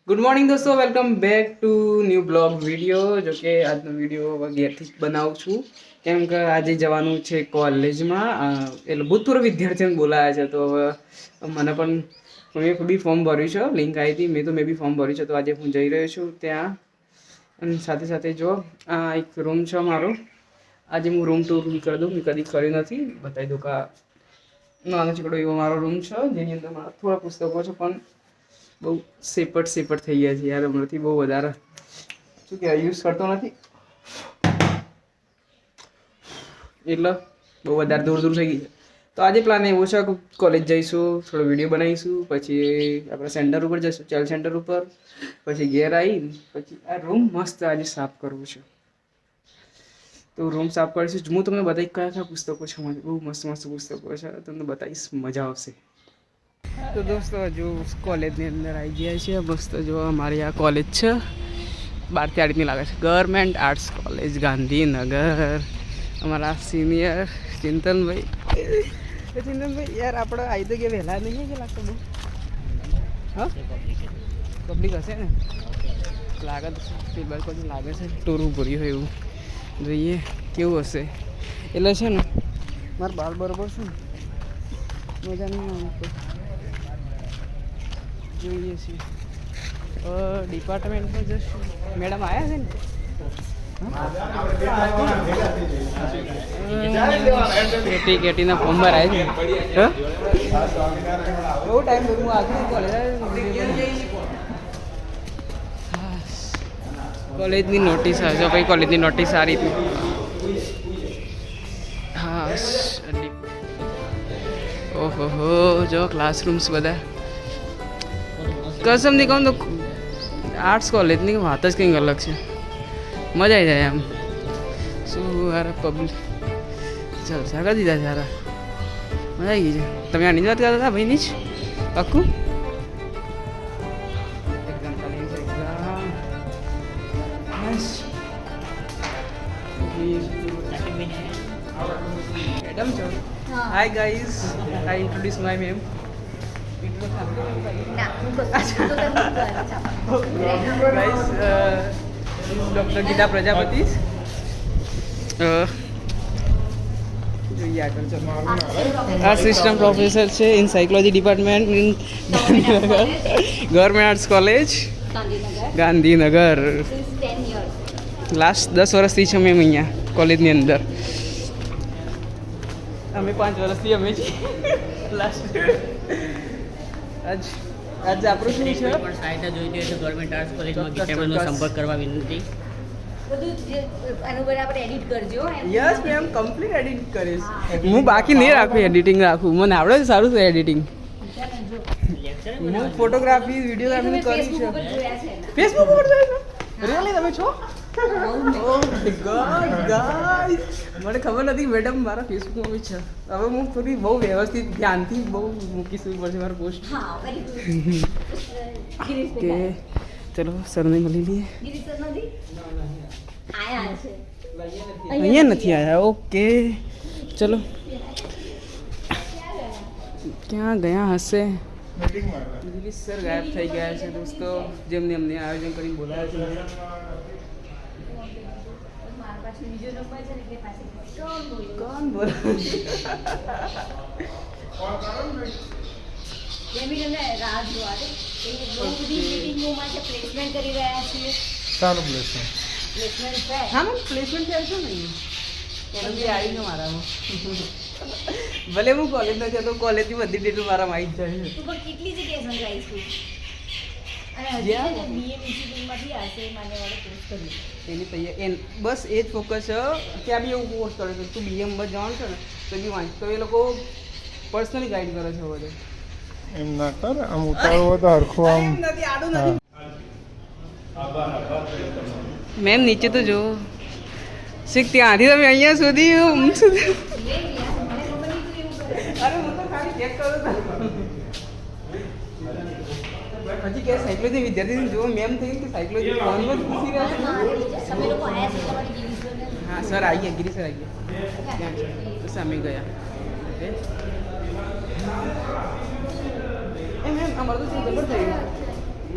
Good morning દોસ્તો, welcome back to new blog video. જો કે આજનો વિડીયો ઘેરથી જ બનાવું છું, કેમ કે આજે જવાનું છે કોલેજમાં. એટલે ભૂતપૂર્વ વિદ્યાર્થીઓને બોલાયા છે, તો હવે મને પણ મેં બી ફોર્મ ભર્યું છે, લિંક આવી હતી, મેં બી ફોર્મ ભર્યું છે, તો આજે હું જઈ રહ્યો છું ત્યાં. અને સાથે સાથે જો આ એક રૂમ છે મારો. આજે હું રૂમ ટુ રૂમ કરી દઉં, મેં કદી કર્યું નથી, બતાવી દઉં કે નાનો ચીકડો એવો મારો રૂમ છે, જેની અંદર મારા થોડા પુસ્તકો છે, પણ બહુ સેપટ થઈ ગયા છે યાર. હમણાંથી બહુ વધારે શું કહેવાય યુઝ કરતો નથી, એટલે બહુ વધારે દૂર થઈ ગઈ છે. તો આજે પ્લાન એવો છે કે કોલેજ જઈશું, થોડો વિડીયો બનાવીશું, પછી આપણે સેન્ટર ઉપર જઈશું, ચાઇલ્ડ સેન્ટર ઉપર, પછી ઘેર આવી પછી આ રૂમ મસ્ત આજે સાફ કરવું છે. તો રૂમ સાફ કરીશું. હું તમને બતાવીશ કયા કયા પુસ્તકો છે, બહુ મસ્ત પુસ્તકો છે, તમને બતાવીશ, મજા આવશે. તો દોસ્તો જો કોલેજની અંદર આવી ગયા છે. મસ્ત જો અમારી આ કોલેજ છે, બહારથી આ રીતની લાગે છે, ગવર્મેન્ટ આર્ટ્સ કોલેજ ગાંધીનગર. અમારા સિનિયર ચિંતનભાઈ યાર આપણે આવી તો ગયા વહેલા નહીં કે લાગતો બહુ? હા, પબ્લિક હશે ને, લાગે તો ટેબલ પર લાગે છે ટોરું ભર્યું હોય એવું. જોઈએ કેવું હશે. એટલે છે ને મારે બાર બરોબર છે ને, મજા નહીં આવે. જોઈએ છીએ ડિપાર્ટમેન્ટમાં જશું. મેડમ આવ્યા છે ને, કેટીના ફોર્મ ભરાય છે. બહુ ટાઈમ હું આગળ કોલેજની નોટિસ આવે છે ભાઈ, કોલેજની નોટિસ આ રીતની. હા, ઓહો જો ક્લાસરૂમ્સ બધા. કસમથી કહું તો આર્ટ્સ કોલેજની વાત જ કંઈક અલગ છે, મજા આવી જાય એમ. શું યાર પબ્લિક જલસા કરી દીધા સારા, મજા આવી ગઈ છે. તમે આની જ વાત કરતા હતા ભાઈની જ પાક્કું? મેડમ છો? Hi guys, I introduce my ma'am. Doctor Geeta Prajapati. જોઈએ આગળ ચલો. આસિસ્ટન્ટ પ્રોફેસર છે in psychology department in government arts college Gandhinagar. Last 10 વર્ષથી છે મેમ અહીંયા કોલેજની અંદર. અમે 5 વર્ષથી અમે છીએ લાસ્ટ. આજ આપણું શું છે? પણ સહાયતા જોઈતી હોય તો ગવર્મેન્ટ આર્ટ્સ કોલેજમાં ગીતાનો સંપર્ક કરવા વિનંતી. યસ મેમ, કમ્પ્લીટ એડિટ કરીશ હું. બાકી નહીં રાખું, એડિટિંગ રાખું. મને આવડે છે સારું છે એડિટિંગ. હું ફોટોગ્રાફી વિડીયોગ્રાફી કરી છે. ફેસબુક ઉપર જોઈ છો? રિયલી તમે છો? મને ખબર નથી મેડમ, મારા ફેસબુકમાં બી છે. હવે હું થોડી બહુ વ્યવસ્થિત ધ્યાનથી બહુ મૂકીશું પડશે મારું પોસ્ટ. ઓકે ચલો સરને મળી લઈએ. અહીંયા નથી આવ્યા. ઓકે ચલો, ક્યાં ગયા હશે? દિલીપ સર ગાયબ થઈ ગયા છે દોસ્તો, જેમને અમને આયોજન કરીને બોલાવ્યા છે. કોણ બોલ? સારું પ્લેસમેન્ટ. હા મેમ, પ્લેસમેન્ટ ચાલશે ને અહીંયા આવી છે મારામાં. ભલે હું કોલેજ નથી જતો, કોલેજની બધી ડિટેલ મારામાં આવી જ જાય છે. કેટલી જગ્યાએ સંકળાઈશું એની તૈયાર બસ એ જ ફોકસ છે. ત્યાં બી એવું કોર્સ કરે છે, તું બીએમ બસ જવાનું છે ને તો બી વાંચ, તો એ લોકો પર્સનલી ગાઈડ કરે છે બધે. એમ ના કર, આમ ઉતારવો તો હરખું આમ. નથી આડું નથી. મેમ નીચે તો જો શીખ, ત્યાંથી તમે અહીંયા સુધી અરે હું તો ખાલી ચેક કરું હજી કે સાયકોલોજી વિદ્યાર્થી જો મેમ થઈ કે સાયકોલોજી ફોનમાં પૂછી રહ્યા છે. હા સર આવી ગયા, ગિરી સર આવી ગયા, તો સામે ગયા. મેમ અમારું તો જબર થયું.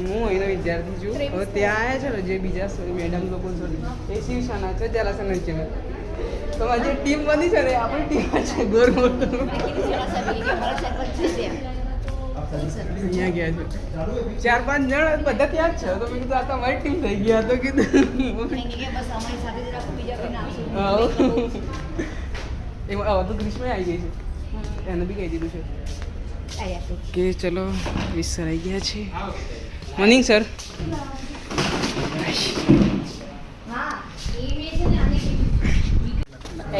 હું અહીંનો વિદ્યાર્થી છું. હવે ત્યાં આવ્યા છે ને જે બીજા મેડમ લોકો છે એ શિવસેના છે, જલાસના છે. તો આ જે ટીમ બની છે ને આપણી ટીમ છે ગોરગોર. અહીંયા ગયા છે 4-5 જણ બધા ત્યાં જ છે. તો મેં કીધું આ તો અમારી ટીમ થઈ ગયા. તો કીધું એમાં હવે તો ગ્રીષ્મ આવી ગઈ છે, એને બી કહી દીધું છે કે ચલો સર આવી ગયા છે. Morning sir.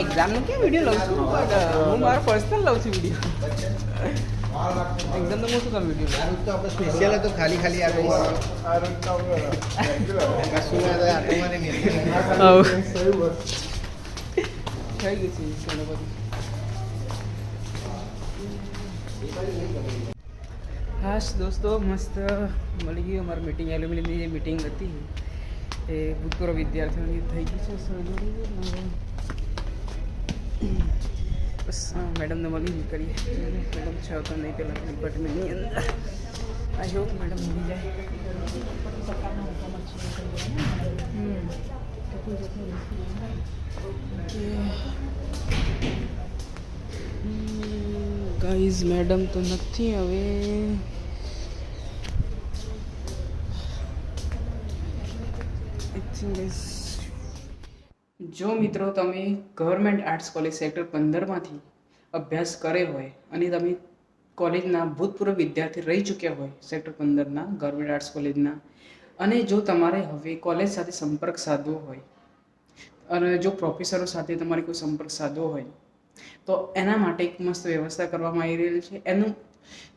એક્ઝામનો ક્યાં વિડીયો લઉં છું, બટ હું મારો પર્સનલ લઉં છું વિડીયો. એક્ઝામનો હું શું કામ વિડીયો લઉં? તો આપણે સ્પેશિયલ તો ખાલી ખાલી આ રીતના કશું આટોમાં નહીં થઈ ગયું છે ઘણું બધું. હાશ દોસ્તો, મસ્ત મળી ગયું. અમારી મિટિંગ એલ્યુમિનિયમની જે મિટિંગ હતી એ ભૂતપૂર્વ વિદ્યાર્થીઓની થઈ ગઈ છે. બસ મેડમને મળી કરીએ. મેડમ છે તો નહીં પેલા ડિપાર્ટમેન્ટની અંદર. આઈ હોપ મેડમ મળી જાય. ગાઈઝ મેડમ તો નથી હવે. જો મિત્રો તમે ગવર્મેન્ટ આર્ટ્સ કોલેજ સેક્ટર 15માંથી અભ્યાસ કર્યો હોય અને તમે કોલેજના ભૂતપૂર્વ વિદ્યાર્થી રહી ચૂક્યા હોય સેક્ટર 15ના ગવર્મેન્ટ આર્ટ્સ કોલેજના, અને જો તમારે હવે કોલેજ સાથે સંપર્ક સાધવો હોય અને જો પ્રોફેસરો સાથે તમારે કોઈ સંપર્ક સાધવો હોય તો એના માટે એક મસ્ત વ્યવસ્થા કરવામાં આવી રહેલી છે.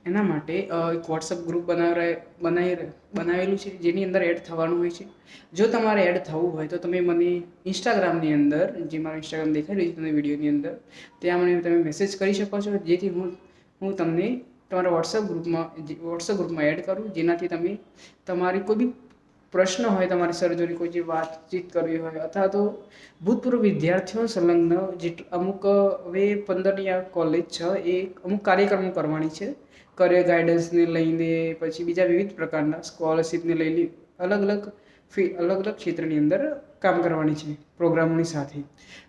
એના માટે એક વોટ્સઅપ ગ્રુપ બનાવેલું છે જેની અંદર એડ થવાનું હોય છે. જો તમારે એડ થવું હોય તો તમે મને ઇન્સ્ટાગ્રામની અંદર, જે મારું ઇન્સ્ટાગ્રામ દેખાઈ રહ્યું છે તમને વિડીયોની અંદર, ત્યાં મને તમે મેસેજ કરી શકો છો, જેથી હું તમને તમારા વોટ્સઅપ ગ્રુપમાં એડ કરું, જેનાથી તમે તમારી કોઈ બી પ્રશ્ન હોય, તમારી સર્જરી કોઈ જે વાતચીત કરવી હોય, અથવા તો ભૂતપૂર્વ વિદ્યાર્થીઓ સંલગ્ન અમુક હવે 15ની આ કોલેજ છે એ અમુક કાર્યક્રમો કરવાની છે. કરિયર ગાઈડન્સને લઈને પછી બીજા વિવિધ પ્રકારના સ્કોલરશીપને લઈને અલગ અલગ ક્ષેત્રની અંદર કામ કરવાની છે પ્રોગ્રામોની સાથે.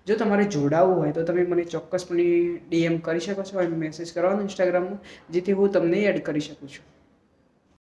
જો તમારે જોડાવવું હોય તો તમે મને ચોક્કસપણે DM કરી શકો છો અને મેસેજ કરવાનો ઇન્સ્ટાગ્રામમાં, જેથી હું તમને એડ કરી શકું છું.